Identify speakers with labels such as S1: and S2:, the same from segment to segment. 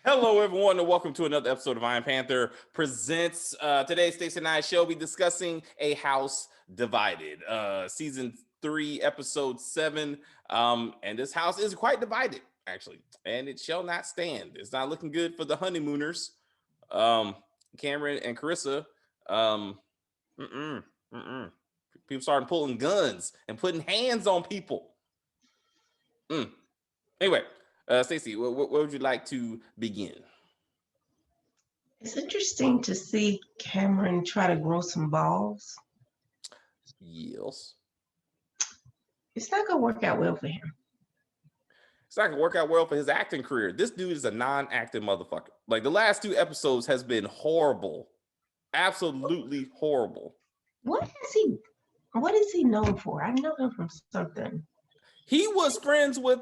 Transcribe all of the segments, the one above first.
S1: Hello, everyone, and welcome to another episode of Iron Panther Presents. Today, Stacey and I shall be discussing A House Divided, season 3, episode 7. And this house is quite divided, actually, and it shall not stand. It's not looking good for the honeymooners, Cameron and Carissa. Um, mm-mm, mm-mm. People started pulling guns and putting hands on people. Anyway, Stacey, what would you like to begin?
S2: It's interesting to see Cameron try to grow some balls.
S1: Yes.
S2: It's not going to work out well for him.
S1: It's not gonna work out well for his acting career. This dude is a non-acting motherfucker. Like the last 2 episodes has been horrible. Absolutely horrible.
S2: What is he known for? I know him from something.
S1: He was friends with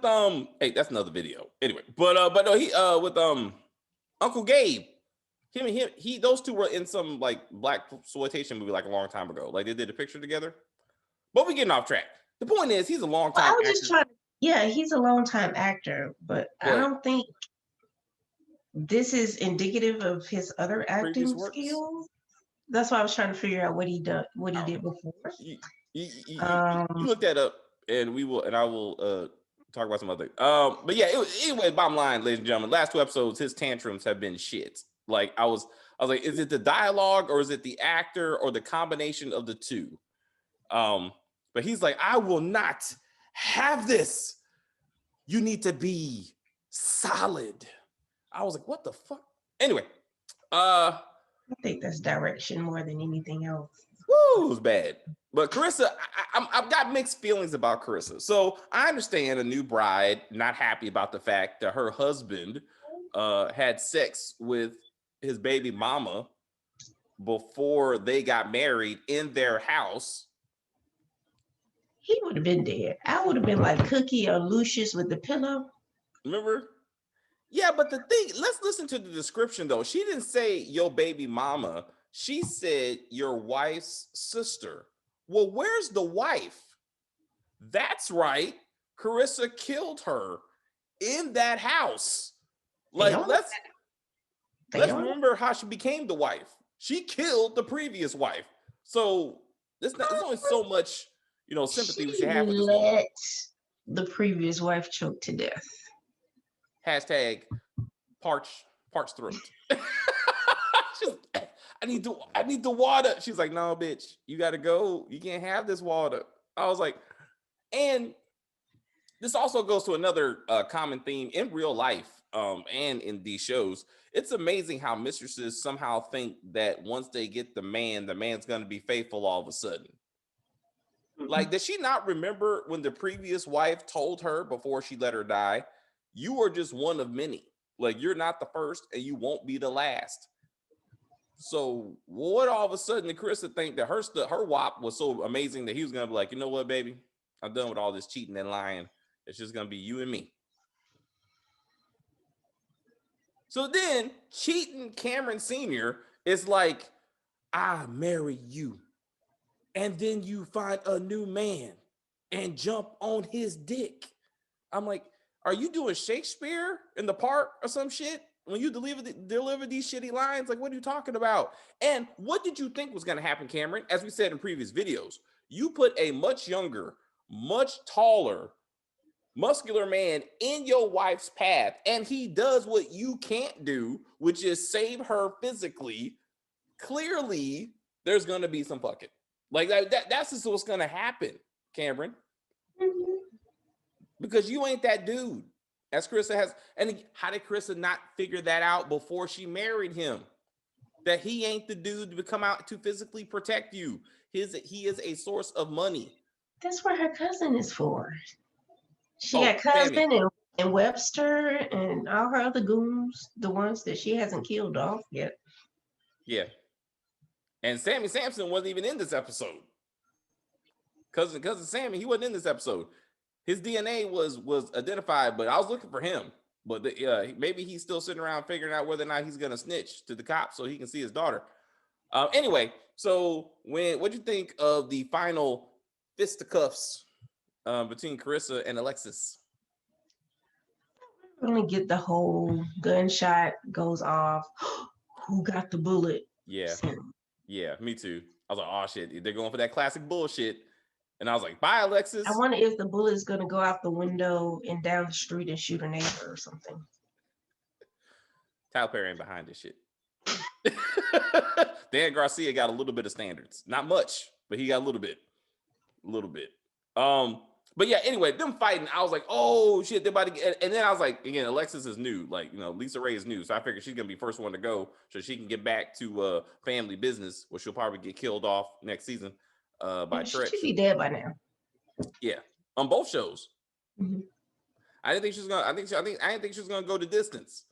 S1: hey, that's another video. Anyway, but no, he with Uncle Gabe. He those two were in some like black exploitation movie like a long time ago. Like they did a picture together. But we're getting off track. The point is he's a long time
S2: I was
S1: actor.
S2: just trying to, yeah, he's a long time actor, but I don't think this is indicative of his other acting skills. That's why I was trying to figure out what he did before.
S1: You look that up, and I will talk about some other. But yeah, anyway. Bottom line, ladies and gentlemen, last 2 episodes, his tantrums have been shit. Like I was like, is it the dialogue or is it the actor or the combination of the two? But he's like, I will not have this. You need to be solid. I was like, what the fuck? Anyway,
S2: I think that's direction more than anything else.
S1: Woo, it was bad. But Carissa, I've got mixed feelings about Carissa. So I understand a new bride not happy about the fact that her husband had sex with his baby mama before they got married in their house.
S2: He would have been dead. I would have been like Cookie or Lucius with the pillow.
S1: Remember? Yeah, but the thing, let's listen to the description though. She didn't say your baby mama. She said your wife's sister. Well, where's the wife? That's right. Carissa killed her in that house. Like, let's remember how she became the wife. She killed the previous wife. So there's only so much, sympathy we should have for this woman.
S2: Let the previous wife choke to death.
S1: Hashtag parch throat. I need the water. She's like, no, bitch, you gotta go. You can't have this water. I was like, and this also goes to another common theme in real life and in these shows. It's amazing how mistresses somehow think that once they get the man's gonna be faithful all of a sudden. Like, does she not remember when the previous wife told her before she let her die, you are just one of many. Like, you're not the first and you won't be the last. So what all of a sudden did Carissa think that her WAP was so amazing that he was going to be like, you know what, baby? I'm done with all this cheating and lying. It's just going to be you and me. So then cheating Cameron Sr. is like, I marry you. And then you find a new man and jump on his dick. I'm like, are you doing Shakespeare in the park or some shit? When you deliver these shitty lines, like, what are you talking about? And what did you think was going to happen, Cameron? As we said in previous videos, you put a much younger, much taller, muscular man in your wife's path, and he does what you can't do, which is save her physically. Clearly, there's going to be some fucking. Like, that's just what's going to happen, Cameron. Because you ain't that dude. As Carissa has, and how did Carissa not figure that out before she married him? That he ain't the dude to come out to physically protect you. He is a source of money.
S2: That's what her cousin is for. She got cousin and Webster and all her other goons, the ones that she hasn't killed off yet.
S1: Yeah. And Sammy Sampson wasn't even in this episode. Cousin Sammy, he wasn't in this episode. His DNA was identified, but I was looking for him. But maybe he's still sitting around figuring out whether or not he's gonna snitch to the cops so he can see his daughter. Anyway, so what'd you think of the final fisticuffs between Carissa and Alexis?
S2: Only get the whole gunshot goes off. Who got the bullet?
S1: Yeah. Yeah, me too. I was like, oh shit, they're going for that classic bullshit. And I was like, bye,
S2: I
S1: Alexis.
S2: wonder if the bullet's gonna go out the window and down the street and shoot a neighbor or something.
S1: Tyler Perry ain't behind this shit. Dan Garcia got a little bit of standards. Not much, but he got a little bit. A little bit. But yeah, anyway, them fighting, I was like, oh shit, they're about to get, and then I was like, again, Alexis is new, like, you know, Lisa Ray is new, so I figured she's gonna be first one to go, so she can get back to family business, where she'll probably get killed off next season by
S2: She
S1: Tretch.
S2: should be dead by now.
S1: Yeah, on both shows.
S2: Mm-hmm.
S1: I didn't think she was gonna. I didn't think she was gonna go the distance.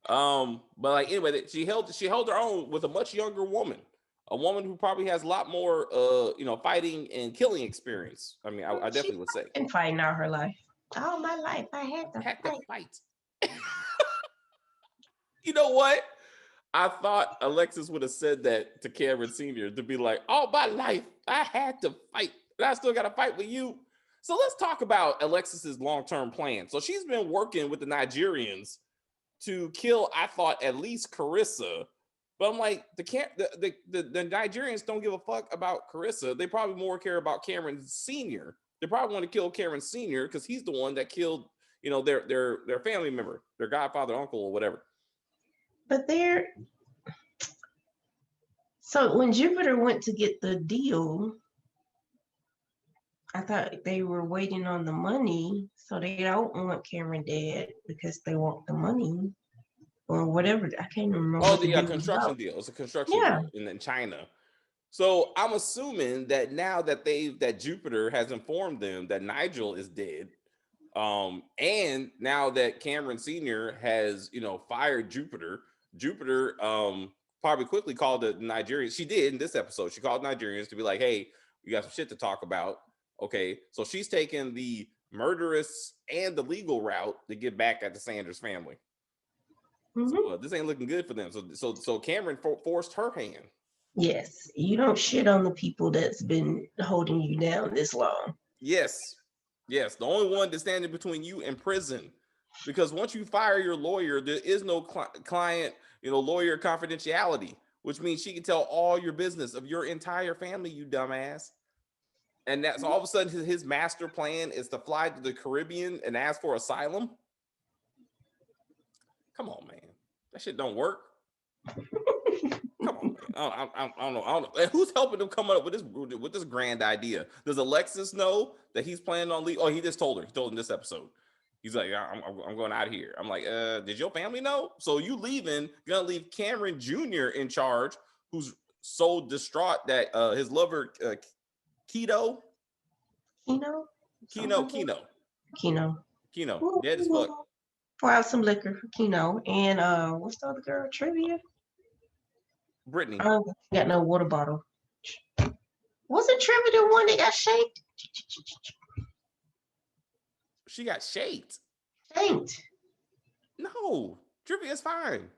S1: But like anyway, she held her own with a much younger woman. A woman who probably has a lot more, fighting and killing experience. I mean, I definitely would say.
S2: Been fighting all her life. All my life, I had to fight.
S1: You know what? I thought Alexis would have said that to Cameron Sr. to be like, all my life, I had to fight. And I still got to fight with you. So let's talk about Alexis's long-term plan. So she's been working with the Nigerians to kill, I thought, at least Carissa. But I'm like, the Nigerians don't give a fuck about Carissa. They probably more care about Cameron Sr. They probably want to kill Cameron Sr. because he's the one that killed, their family member, their godfather, uncle, or whatever.
S2: But so when Jupiter went to get the deal, I thought they were waiting on the money, so they don't want Cameron dead because they want the money. Or whatever, I can't remember.
S1: Oh, the construction deal. It's a construction deal in China. So I'm assuming that now that Jupiter has informed them that Nigel is dead, and now that Cameron Sr. has fired Jupiter probably quickly called the Nigerians. She did in this episode. She called Nigerians to be like, "Hey, we got some shit to talk about." Okay, so she's taking the murderous and the legal route to get back at the Sanders family. Mm-hmm. So this ain't looking good for them. So Cameron forced her hand.
S2: Yes, you don't shit on the people that's been holding you down this long.
S1: Yes, the only one that's standing between you and prison, because once you fire your lawyer, there is no client, lawyer confidentiality, which means she can tell all your business of your entire family, you dumbass. And that's all of a sudden his master plan is to fly to the Caribbean and ask for asylum. Come on, man. That shit don't work. Come on, man. I don't know. And who's helping them come up with this grand idea? Does Alexis know that he's planning on leaving? Oh, he just told her. He told him this episode. He's like, I'm going out of here. I'm like, did your family know? So you leaving, gonna leave Cameron Jr. in charge, who's so distraught that his lover, Kino, dead as fuck.
S2: Pour out some liquor for Kino. And what's the other girl? Trivia?
S1: Brittany.
S2: I got no water bottle. Wasn't Trivia the one that got shanked?
S1: She got shanked.
S2: Shanked.
S1: No, Trivia's fine.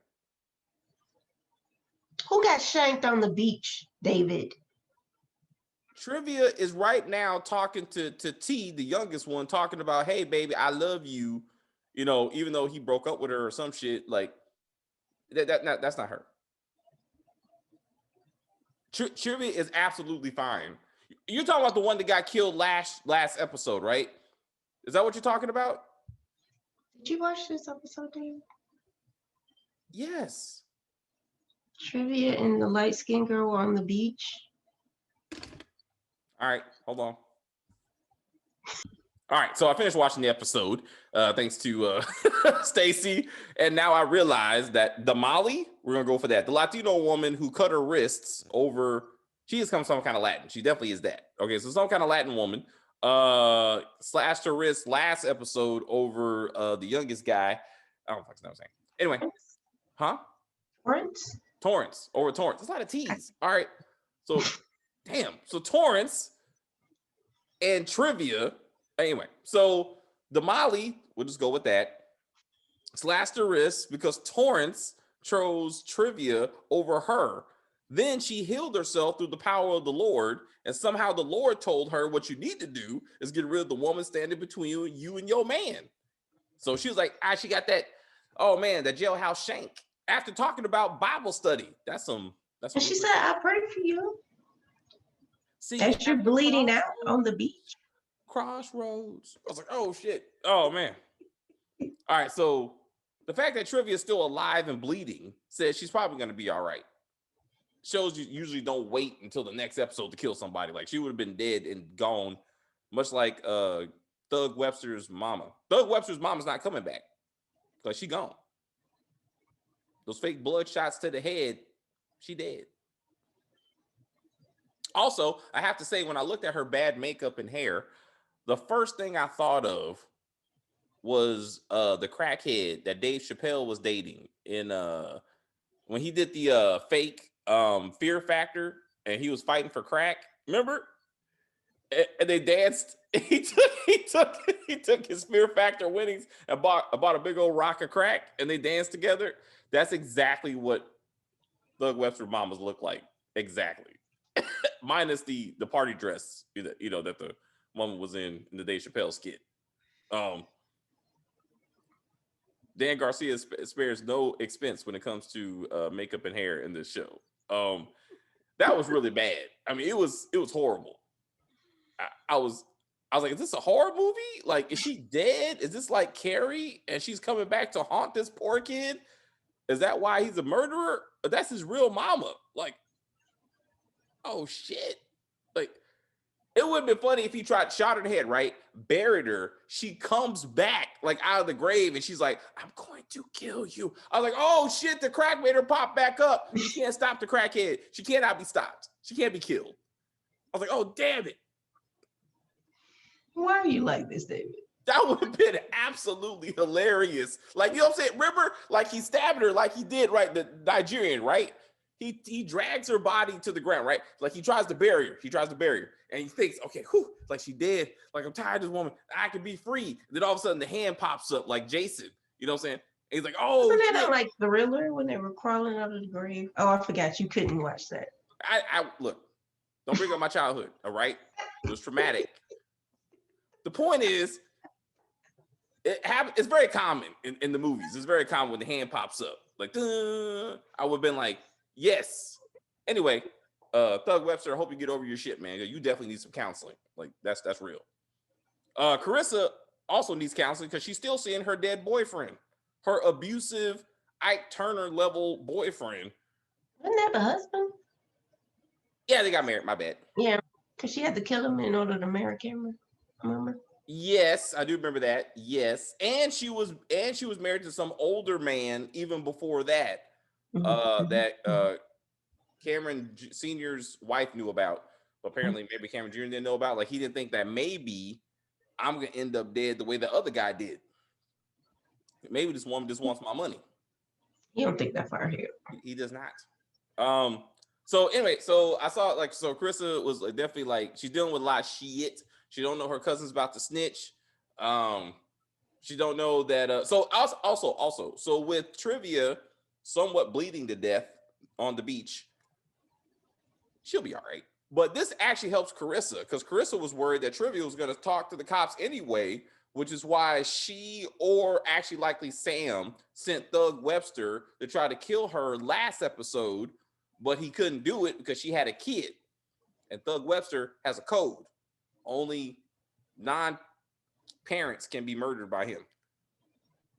S2: Who got shanked on the beach, David?
S1: Trivia is right now talking to T, the youngest one, talking about, hey, baby, I love you. Even though he broke up with her or some shit, like that's not her. Trivia is absolutely fine. You're talking about the one that got killed last episode, right? Is that what you're talking about?
S2: Did you watch this episode, David?
S1: Yes.
S2: Trivia and the light-skinned girl on the beach.
S1: All right, hold on. All right, so I finished watching the episode, thanks to Stacy, and now I realize that the Molly, we're gonna go for that. The Latino woman who cut her wrists over, she is some kind of Latin. She definitely is that. Okay, so some kind of Latin woman slashed her wrist last episode over the youngest guy. I don't know what I'm saying. Anyway, huh? Torrance over Torrance. There's a lot of T's. All right, so damn. So Torrance and Trivia. Anyway, so the Molly, we'll just go with that, slashed her wrist because Torrance chose Trivia over her. Then she healed herself through the power of the Lord, and somehow the Lord told her what you need to do is get rid of the woman standing between you and your man. So she was like, she got that. Oh man, the jailhouse shank. After talking about Bible study, that's some.
S2: And she said, "I pray for you."
S1: See,
S2: as you're bleeding out on the beach.
S1: Crossroads. I was like, oh shit. Oh man. All right. So the fact that Trivia is still alive and bleeding says she's probably going to be all right. Shows you usually don't wait until the next episode to kill somebody. Like she would have been dead and gone, much like Thug Webster's mama. Thug Webster's mama's not coming back because she gone. Those fake blood shots to the head, she dead. Also, I have to say, when I looked at her bad makeup and hair, the first thing I thought of was the crackhead that Dave Chappelle was dating in when he did the fake Fear Factor and he was fighting for crack. Remember? And they danced. He took his Fear Factor winnings and bought a big old rock of crack, and they danced together. That's exactly what Thug Webster mamas look like. Exactly. Minus the party dress, that the woman was in the Dave Chappelle skit. Dan Garcia spares no expense when it comes to makeup and hair in this show. That was really bad. I mean, it was horrible. I was like, is this a horror movie? Like, is she dead? Is this like Carrie and she's coming back to haunt this poor kid? Is that why he's a murderer? That's his real mama. Like, oh shit. Like, it would have been funny if he shot her in the head, right? Buried her. She comes back like out of the grave and she's like, I'm going to kill you. I was like, oh shit, the crack made her pop back up. You can't stop the crackhead. She cannot be stopped. She can't be killed. I was like, oh damn it.
S2: Why are you like this, David?
S1: That would have been absolutely hilarious. Like, you know what I'm saying? Remember, like he stabbed her like he did, right? The Nigerian, right? He drags her body to the ground, right? Like he tries to bury her. And he thinks, okay, whew, like she dead. Like I'm tired of this woman. I can be free. And then all of a sudden the hand pops up like Jason. You know what I'm saying? And he's like, oh,
S2: wasn't that like Thriller when they were crawling out of the grave? Oh, I forgot you couldn't watch that.
S1: I look, don't bring up my childhood, all right? It was traumatic. The point is, it's very common in the movies. It's very common when the hand pops up. Like, duh, I would have been like, yes. Anyway, Thug Webster, I hope you get over your shit, man. You definitely need some counseling. Like, that's real. Carissa also needs counseling because she's still seeing her dead boyfriend. Her abusive Ike Turner level boyfriend.
S2: Wasn't that the husband?
S1: Yeah, they got married. My bad.
S2: Yeah, because she had to kill him in order to marry Cameron. Remember? Yes,
S1: I do remember that. Yes, and she was married to some older man even before that. That Cameron Senior's wife knew about. But apparently, maybe Cameron Jr. didn't know about. Like he didn't think that maybe I'm gonna end up dead the way the other guy did. Maybe this woman just wants my money.
S2: You don't think that far ahead.
S1: He does not. So anyway, so I saw so Carissa was definitely like she's dealing with a lot of shit. She don't know her cousin's about to snitch. She don't know that. So also, so with Trivia somewhat bleeding to death on the beach, she'll be all right. But this actually helps Carissa because Carissa was worried that Trivia was going to talk to the cops anyway, which is why she, or actually likely Sam, sent Thug Webster to try to kill her last episode, but he couldn't do it because she had a kid. And Thug Webster has a code. Only non-parents can be murdered by him.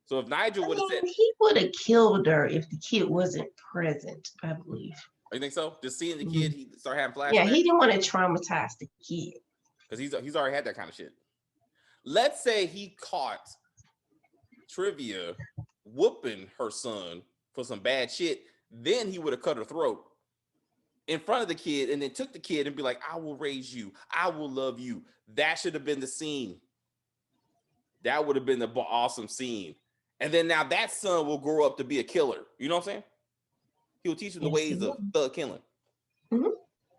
S1: So if Nigel would have said...
S2: He would have killed her if the kid wasn't present, I believe.
S1: You think so? Just seeing the kid, he started having flashbacks?
S2: Yeah, he didn't want to traumatize the kid.
S1: Because he's already had that kind of shit. Let's say he caught Trivia whooping her son for some bad shit, then he would have cut her throat in front of the kid and then took the kid and be like, I will raise you. I will love you. That should have been the scene. That would have been the awesome scene. And then now that son will grow up to be a killer. You know what I'm saying? He'll teach him the ways of thug killing. Mm-hmm.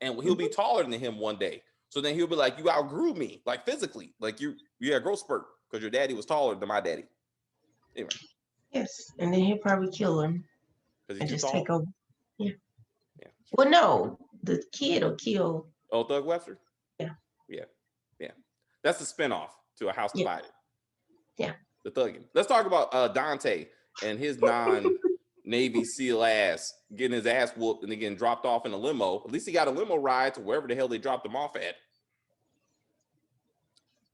S1: And he'll be taller than him one day. So then he'll be like, you outgrew me, like physically. Like you had a growth spurt because your daddy was taller than my daddy. Anyway.
S2: Yes. And then he'll probably kill him.
S1: And
S2: just take over. Yeah. Well, no, the kid will kill.
S1: Oh, Thug Webster?
S2: Yeah.
S1: That's the spinoff to A House Divided.
S2: Yeah.
S1: The thugging. Let's talk about Dante and his non-Navy SEAL ass getting his ass whooped and then getting dropped off in a limo. At least he got a limo ride to wherever the hell they dropped him off at.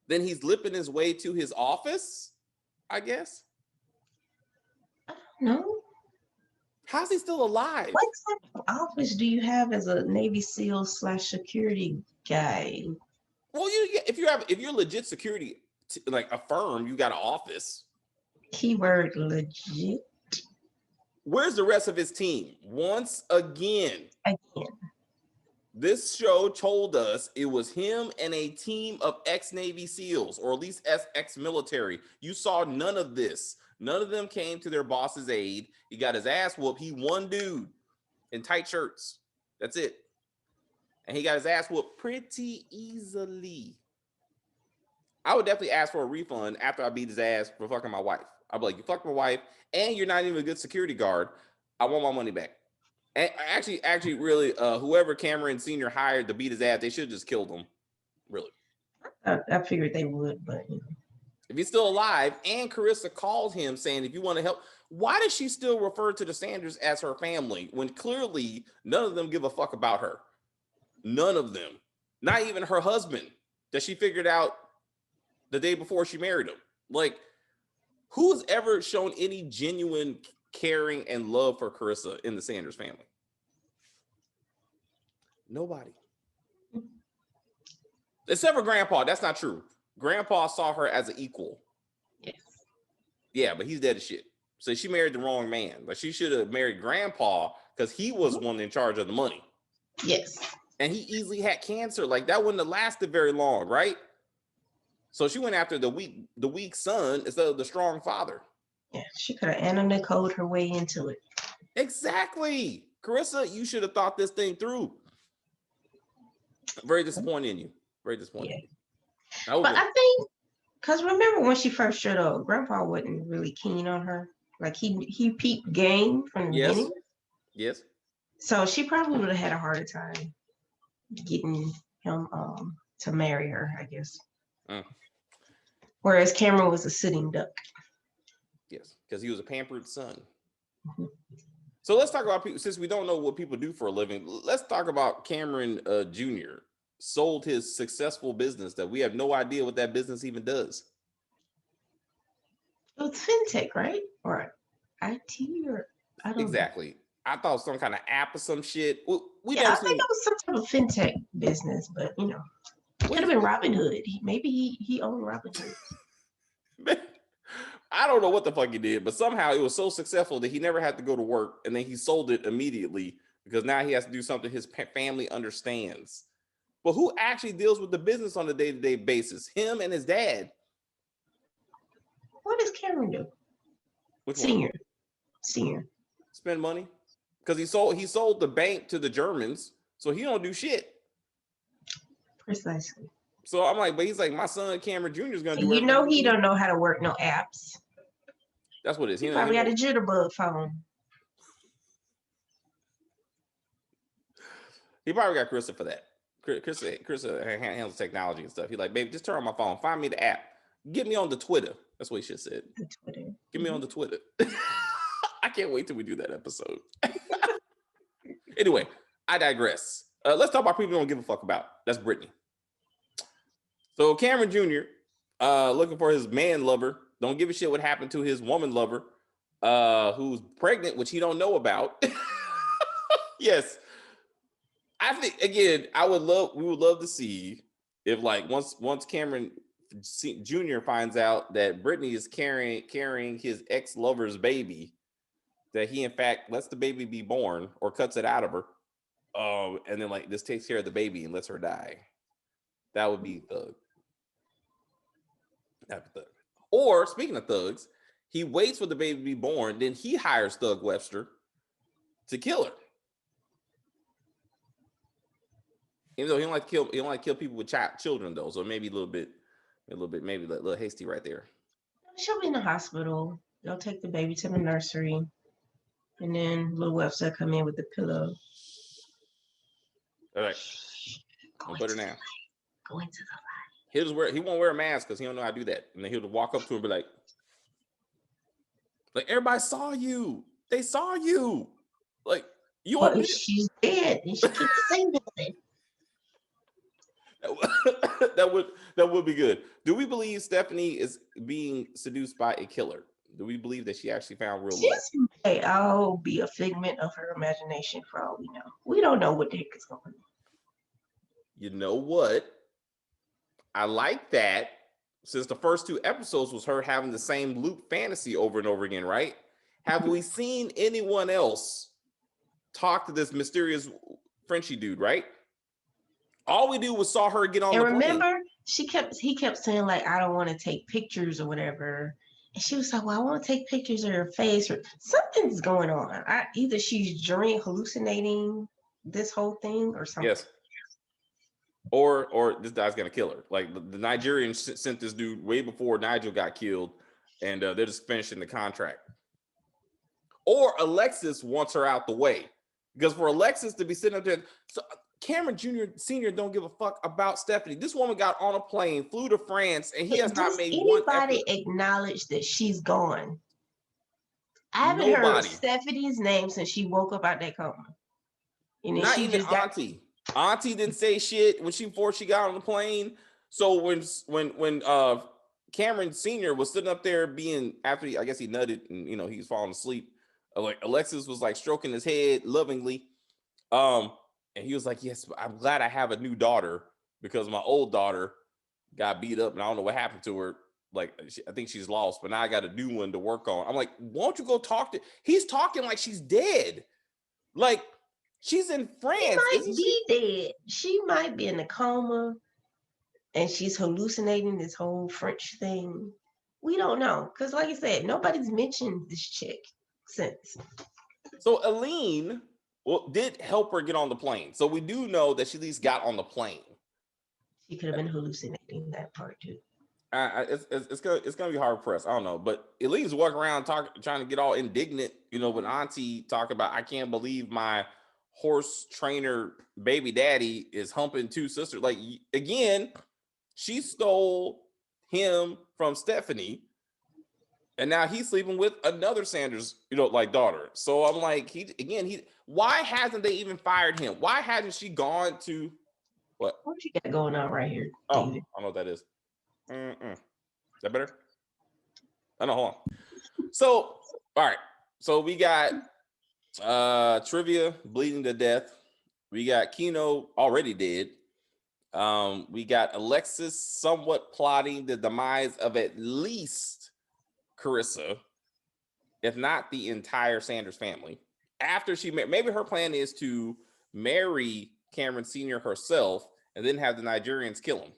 S1: Then he's limping his way to his office, I guess.
S2: No.
S1: How's he still alive?
S2: What type of office do you have as a Navy SEAL / security guy?
S1: Well, if you're legit security, like a firm, you got an office.
S2: Keyword legit.
S1: Where's the rest of his team? Once again, this show told us it was him and a team of ex-Navy SEALs, or at least ex-military. You saw none of this. None of them came to their boss's aid. He got his ass whooped. He one dude in tight shirts. That's it. And he got his ass whooped pretty easily. I would definitely ask for a refund after I beat his ass for fucking my wife. I'd be like, you fucked my wife, and you're not even a good security guard. I want my money back. And actually, really, whoever Cameron Sr. hired to beat his ass, they should have just killed him. Really.
S2: I figured they would, but
S1: if he's still alive, and Carissa called him saying, if you want to help, why does she still refer to the Sanders as her family when clearly none of them give a fuck about her? None of them. Not even her husband that she figured out the day before she married him. Like, who's ever shown any genuine caring and love for Carissa in the Sanders family? Nobody. Except for Grandpa. That's not true. Grandpa saw her as an equal.
S2: Yes.
S1: Yeah, but he's dead as shit. So she married the wrong man. But she should have married Grandpa because he was one in charge of the money.
S2: Yes.
S1: And he easily had cancer. Like, that wouldn't have lasted very long, right? So she went after the weak son instead of the strong father.
S2: Yeah, she could have Anna Nicole'd her way into it.
S1: Exactly. Carissa, you should have thought this thing through. Very disappointed in you. Very disappointed.
S2: Yeah. But I think, because remember when she first showed up, Grandpa wasn't really keen on her. Like, he peeped game from the beginning.
S1: Yes.
S2: So she probably would have had a harder time getting him to marry her, I guess. Whereas Cameron was a sitting duck.
S1: Yes, because he was a pampered son. Mm-hmm. So let's talk about people, since we don't know what people do for a living. Let's talk about Cameron Jr. sold his successful business that we have no idea what that business even does.
S2: It's fintech, right? Or IT, or I don't
S1: exactly. Know. I thought some kind of app or some shit.
S2: I think it was some type of fintech business, but you know, it could have been Robinhood. Maybe he owned Robinhood.
S1: I don't know what the fuck he did, but somehow it was so successful that he never had to go to work, and then he sold it immediately because now he has to do something his family understands. But who actually deals with the business on a day-to-day basis? Him and his dad.
S2: What does Cameron do?
S1: Which
S2: Senior.
S1: one?
S2: Senior.
S1: Spend money? Because he sold the bank to the Germans, so he don't do shit.
S2: Precisely.
S1: So I'm like, but he's like, my son Cameron Jr. is gonna do.
S2: You know he don't know how to work no apps.
S1: That's what it is.
S2: He probably got a jitterbug phone.
S1: He probably got Carissa for that. Carissa handles technology and stuff. He's like, baby, just turn on my phone. Find me the app. Get me on the Twitter. That's what he should have said.
S2: The Twitter.
S1: Get me on the Twitter. I can't wait till we do that episode. Anyway, I digress. Let's talk about people who don't give a fuck about. That's Brittany. So Cameron Jr. Looking for his man lover. Don't give a shit what happened to his woman lover, who's pregnant, which he don't know about. Yes. I think, again, we would love to see if, like, once Cameron Jr. finds out that Brittany is carrying his ex-lover's baby, that he in fact lets the baby be born or cuts it out of her, and then like just takes care of the baby and lets her die. That would be thug. That'd be thug. Or speaking of thugs, he waits for the baby to be born, then he hires Thug Webster to kill her. Even though he don't like to kill people with children though, so maybe a little bit, maybe a little hasty right there.
S2: She'll be in the hospital. They'll take the baby to the nursery, and then little Webster come in with the pillow.
S1: All right, I'll put her down.
S2: Go into the light.
S1: He won't wear a mask because he don't know how to do that, and then he'll walk up to her and be like, Like everybody saw you. They saw you. Like you
S2: But
S1: want
S2: if
S1: me
S2: she's dead and she can't say nothing.
S1: that would be good. Do we believe Stephanie is being seduced by a killer? Do we believe that she actually found real love?
S2: This may all be a figment of her imagination for all we know. We don't know what the heck is going on.
S1: You know what? I like that since the first 2 episodes was her having the same loop fantasy over and over again, right? Have we seen anyone else talk to this mysterious Frenchy dude, right? All we do was saw her get on
S2: And
S1: the plane.
S2: remember, he kept saying, like, I don't want to take pictures or whatever. And she was like, well, I want to take pictures of her face or something's going on. Either she's hallucinating this whole thing or something.
S1: Yes. Or this guy's gonna kill her. Like the Nigerians sent this dude way before Nigel got killed, and they're just finishing the contract. Or Alexis wants her out the way, because for Alexis to be sitting up there, so Cameron Jr. Sr. don't give a fuck about Stephanie. This woman got on a plane, flew to France, and he has not made one effort.
S2: Anybody acknowledge that she's gone? I haven't heard Stephanie's name since she woke up out that coma.
S1: And not even Auntie. Auntie didn't say shit before she got on the plane. So when Cameron Sr. was sitting up there being, after I guess he nutted and he was falling asleep, like Alexis was like stroking his head lovingly, and he was like, yes, I'm glad I have a new daughter because my old daughter got beat up and I don't know what happened to her. Like I think she's lost, but now I got a new one to work on. I'm like, won't you go talk to? He's talking like she's dead, like she's in France.
S2: She might be dead. She might be in a coma, and she's hallucinating this whole French thing. We don't know, because like I said, nobody's mentioned this chick since.
S1: So Aline did help her get on the plane, so we do know that she at least got on the plane.
S2: She could have been hallucinating that part too.
S1: It's gonna be hard pressed. I don't know, but Elise's walking around trying to get all indignant, when Auntie talk about, I can't believe my horse trainer baby daddy is humping 2 sisters. Like again, she stole him from Stephanie, and now he's sleeping with another Sanders, like daughter. So I'm like, why hasn't they even fired him? Why hasn't she gone to what?
S2: What you got going on right here?
S1: Oh, David? I don't know what that is. Is that better? I know. Hold on. So, all right. So we got Trivia bleeding to death. We got Kino already dead. We got Alexis somewhat plotting the demise of at least Carissa, if not the entire Sanders family. After maybe her plan is to marry Cameron Sr. herself and then have the Nigerians kill him.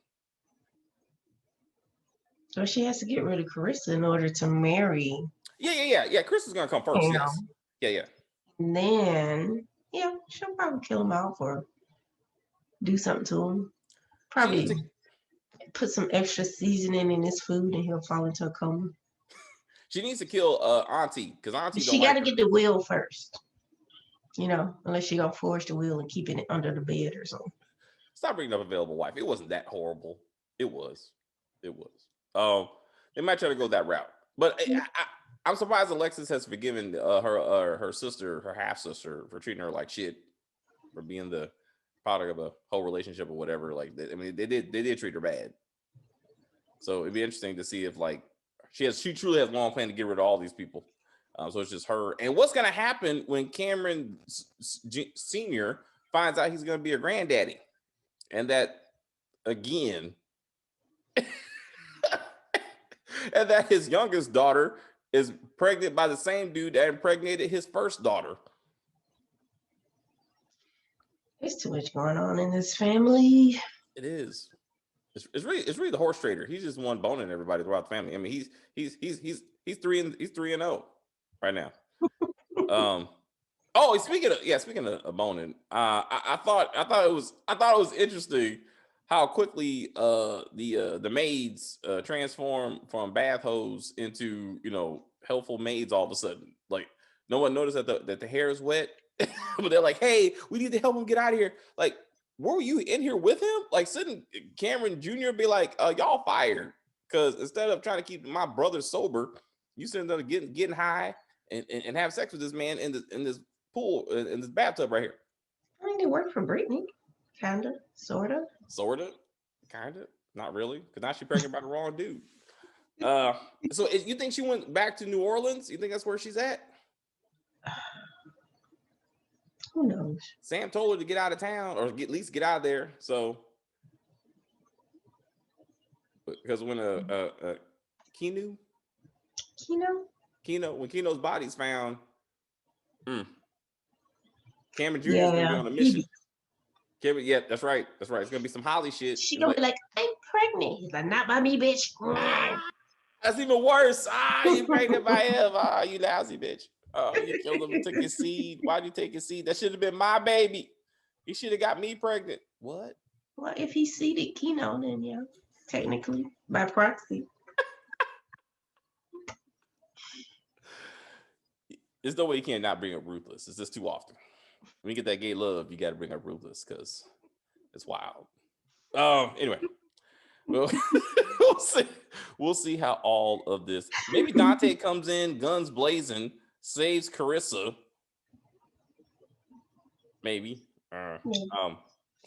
S2: So she has to get rid of Carissa in order to marry.
S1: Yeah. Carissa's gonna come first. Yes. Yeah.
S2: And then, she'll probably kill him out or do something to him. Probably put some extra seasoning in his food and he'll fall into a coma.
S1: She needs to kill Auntie, because Auntie
S2: she got to get the will first. Unless she gonna forge the will and keep it under the bed or something.
S1: Stop bringing up Available Wife. It wasn't that horrible. It was. They might try to go that route, but I'm surprised Alexis has forgiven her sister, her half sister, for treating her like shit, for being the product of a whole relationship or whatever. Like, they did treat her bad. So it'd be interesting to see if she truly has a long plan to get rid of all these people. So it's just her. And what's gonna happen when Cameron Sr. finds out he's gonna be a granddaddy, and that again. And that his youngest daughter is pregnant by the same dude that impregnated his first daughter.
S2: There's too much going on in this family.
S1: It is. It's really the horse trader. He's just one boning everybody throughout the family. I mean, he's 3-0 right now. Speaking of boning, I thought it was interesting how quickly the maids transform from bath hose into helpful maids all of a sudden. Like, no one noticed that the hair is wet, but they're like, hey, we need to help him get out of here. Like, were you in here with him? Like, shouldn't Cameron Jr. be like, y'all fired? Because instead of trying to keep my brother sober, You sitting there getting high and have sex with this man in this pool in this bathtub right here.
S2: I mean, it worked for Brittany, kinda, sorta,
S1: kinda, not really, because now she's pregnant by the wrong dude. So you think she went back to New Orleans? You think that's where she's at?
S2: Who knows?
S1: Sam told her to get out of town, or at least get out of there. So, because when Keno, when Keno's body's found, Cameron Jr. is gonna be on a mission. Kevin, yeah, that's right. It's gonna be some Holly shit.
S2: She gonna be like, I'm pregnant. He's like, not by me, bitch.
S1: That's even worse. You pregnant by him. You lousy bitch. You killed him and took his seed. Why'd you take his seed? That should have been my baby. He should have got me pregnant. What?
S2: Well, if he seeded Keno, then yeah, technically by proxy.
S1: There's no way you can't not bring up Ruthless. It's just too often. When you get that gay love, you got to bring up Ruthless because it's wild. Anyway, well, we'll see how all of this. Maybe Dante comes in, guns blazing, saves Carissa. Maybe. I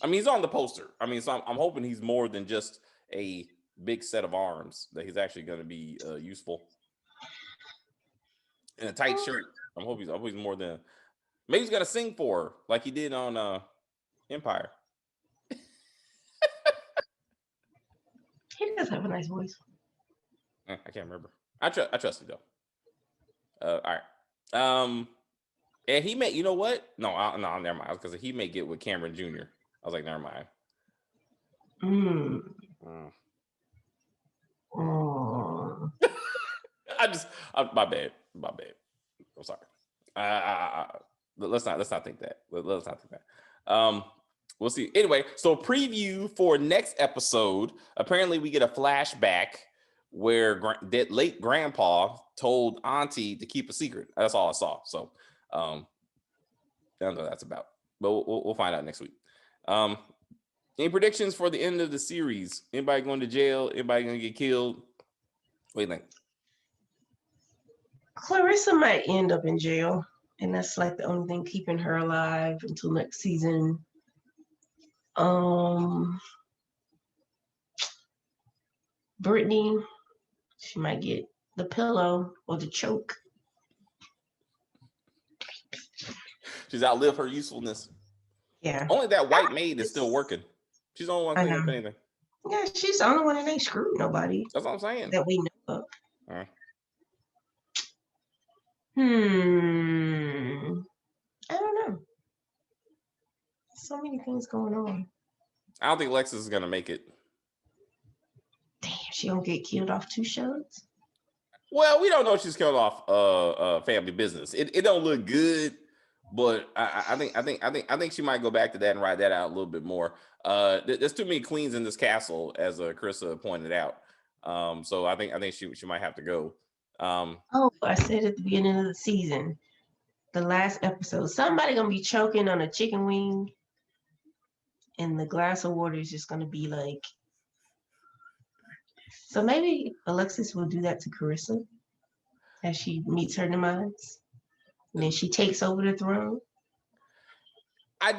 S1: mean, he's on the poster. I mean, so I'm hoping he's more than just a big set of arms. That he's actually going to be useful. In a tight shirt. I'm hoping he's more than. Maybe he's gonna sing for her like he did on Empire.
S2: He does have a nice voice.
S1: I can't remember. I trust him though. All right. And he may. You know what? No, never mind. Because he may get with Cameron Jr. I was like, never mind. My bad. I'm sorry. Let's not think that. Let's not think that. We'll see. Anyway, so preview for next episode. Apparently, we get a flashback where that late grandpa told Auntie to keep a secret. That's all I saw. So, I don't know what that's about, but we'll find out next week. Any predictions for the end of the series? Anybody going to jail? Anybody going to get killed? What do you think?
S2: Clarissa might end up in jail, and that's like the only thing keeping her alive until next season. Brittany, she might get the pillow or the choke.
S1: She's outlived her usefulness.
S2: Yeah.
S1: Only that white maid is still working. She's the only one cleaning up anything.
S2: Yeah, she's the only one that ain't screwed nobody.
S1: That's what I'm saying.
S2: That we know of. I don't know. So many things going on.
S1: I don't think Lexus is gonna make it.
S2: Damn, she don't get killed off 2 shows.
S1: Well, we don't know if she's killed off Family Business. It don't look good, but I think she might go back to that and ride that out a little bit more. There's too many queens in this castle, as Carissa pointed out. So I think she might have to go.
S2: I said at the beginning of the season, the last episode, somebody gonna be choking on a chicken wing, and the glass of water is just gonna be like. So maybe Alexis will do that to Carissa as she meets her demise, and then she takes over the throne.
S1: I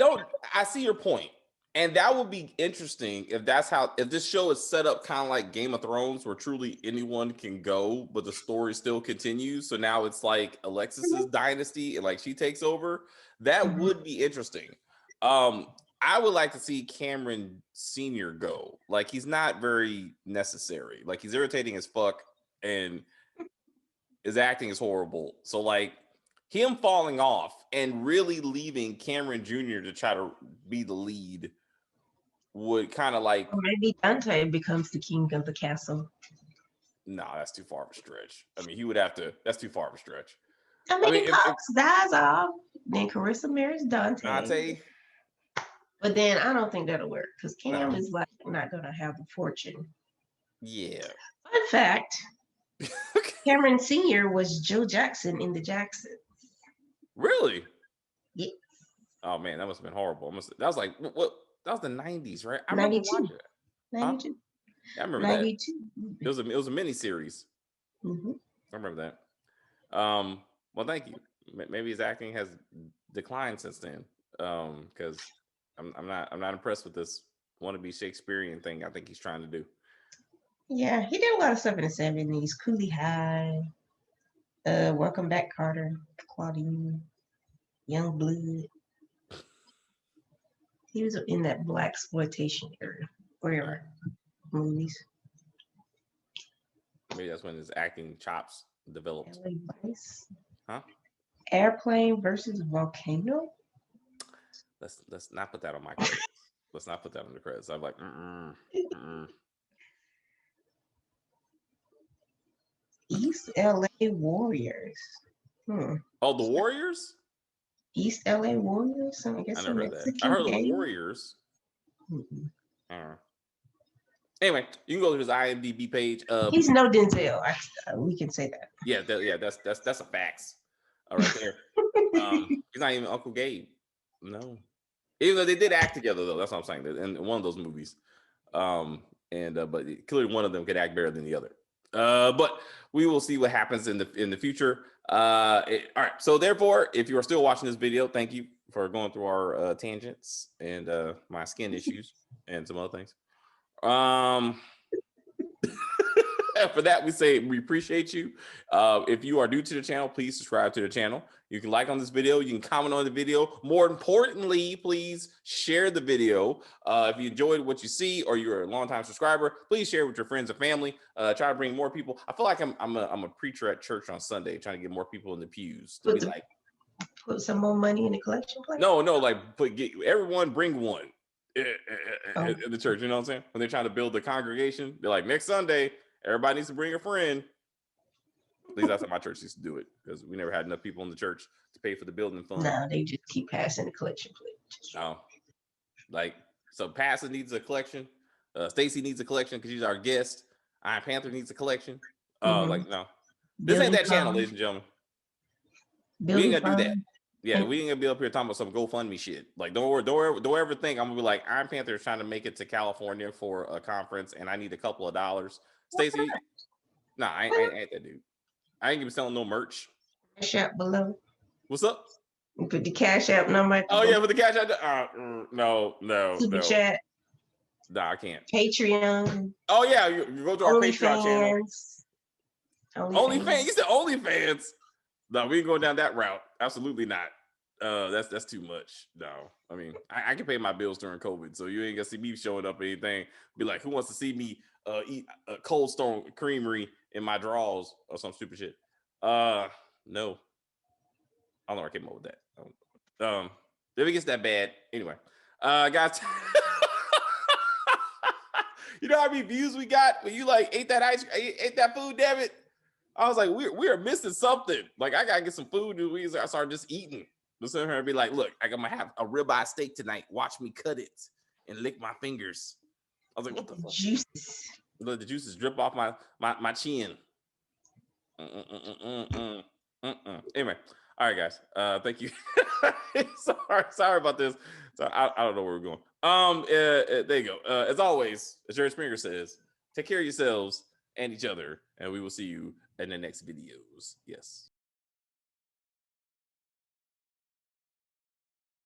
S1: see your point. And that would be interesting if this show is set up kind of like Game of Thrones, where truly anyone can go, but the story still continues. So now it's like Alexis's dynasty and like she takes over. That would be interesting. I would like to see Cameron Sr. go. Like, he's not very necessary. Like, he's irritating as fuck and his acting is horrible. So like him falling off and really leaving Cameron Jr. to try to be the lead would kind of like.
S2: Or maybe Dante becomes the king of the castle.
S1: No, that's too far of a stretch. I mean, he would have to. That's too far of a stretch.
S2: I mean, Cox dies off, then Carissa marries Dante. But then I don't think that'll work because Cam is like not gonna have a fortune.
S1: Yeah.
S2: Fun fact: Cameron Sr. was Joe Jackson in the Jacksons.
S1: Really?
S2: Yes.
S1: Oh man, that must have been horrible. That was like what? That was the 90s, right? I remember watching it.
S2: 92.
S1: Huh? Yeah, I remember
S2: 92.
S1: that. It was a mini series.
S2: Mm-hmm.
S1: I remember that. Well, thank you. Maybe his acting has declined since then. Because I'm not impressed with this wannabe Shakespearean thing I think he's trying to do.
S2: Yeah, he did a lot of stuff in the 70s. Coolie High, Welcome Back, Carter, Claudine, Young Blood. He was in that black exploitation era movies.
S1: Maybe that's when his acting chops developed.
S2: LA Vice.
S1: Huh?
S2: Airplane versus Volcano.
S1: Let's not put that on my credits. Let's not put that on the credits. I'm like,
S2: East LA Warriors.
S1: Oh, the Warriors?
S2: East LA Warriors? I guess
S1: I never heard
S2: Mexican
S1: that. I heard
S2: game.
S1: of the Warriors. Anyway, you can go to his IMDb page.
S2: He's no Denzel. We can say that.
S1: Yeah, that's a facts. Right there. He's not even Uncle Gabe. No. Even though they did act together, though. That's what I'm saying. In one of those movies. But clearly one of them could act better than the other. But we will see what happens in the future. All right. So therefore, if you are still watching this video, thank you for going through our tangents and my skin issues and some other things. For that, we say we appreciate you. If you are new to the channel, please subscribe to the channel. You can like on this video. You can comment on the video. More importantly, please share the video. If you enjoyed what you see or you're a longtime subscriber, please share with your friends and family. Try to bring more people. I feel like I'm a preacher at church on Sunday, trying to get more people in the pews to be like,
S2: put some more money in the collection plate.
S1: No, like everyone bring one in the church. You know what I'm saying? When they're trying to build the congregation, they're like, next Sunday, everybody needs to bring a friend. At least that's how my church used to do it, because we never had enough people in the church to pay for the building fund.
S2: No, they just keep passing the collection plate.
S1: Oh, so Pastor needs a collection. Stacy needs a collection because she's our guest. Iron Panther needs a collection. No, this ain't that channel, ladies and gentlemen. We ain't gonna do that. Yeah, we ain't gonna be up here talking about some GoFundMe shit. Like, don't ever think I'm gonna be like, Iron Panther is trying to make it to California for a conference, and I need a couple of dollars. Stacy, nah, I ain't that dude. I ain't gonna be selling no merch.
S2: Cash app below.
S1: What's up?
S2: Put the Cash App number.
S1: Oh yeah, put the Cash App. No.
S2: Super chat.
S1: Nah, I can't.
S2: Patreon.
S1: Oh yeah, you go to our Patreon channel. OnlyFans. You said OnlyFans. No, we ain't going down that route. Absolutely not. That's too much. No, I mean, I can pay my bills during COVID, so you ain't gonna see me showing up or anything. Be like, who wants to see me eat a Cold Stone Creamery in my drawers or some stupid shit? No, I don't know where I came up with that. If it gets that bad, anyway, guys. You know how many views we got when you like ate that food, damn it. I was like, we are missing something. Like, I gotta get some food, and I started just eating. Just sit here and be like, look, I'm gonna have a ribeye steak tonight. Watch me cut it and lick my fingers. I was like, what the fuck?
S2: Juices.
S1: Let the juices drip off my chin. Anyway, all right, guys. Thank you. Sorry about this. So I don't know where we're going. There you go. As always, as Jerry Springer says, take care of yourselves and each other, and we will see you in the next videos. Yes.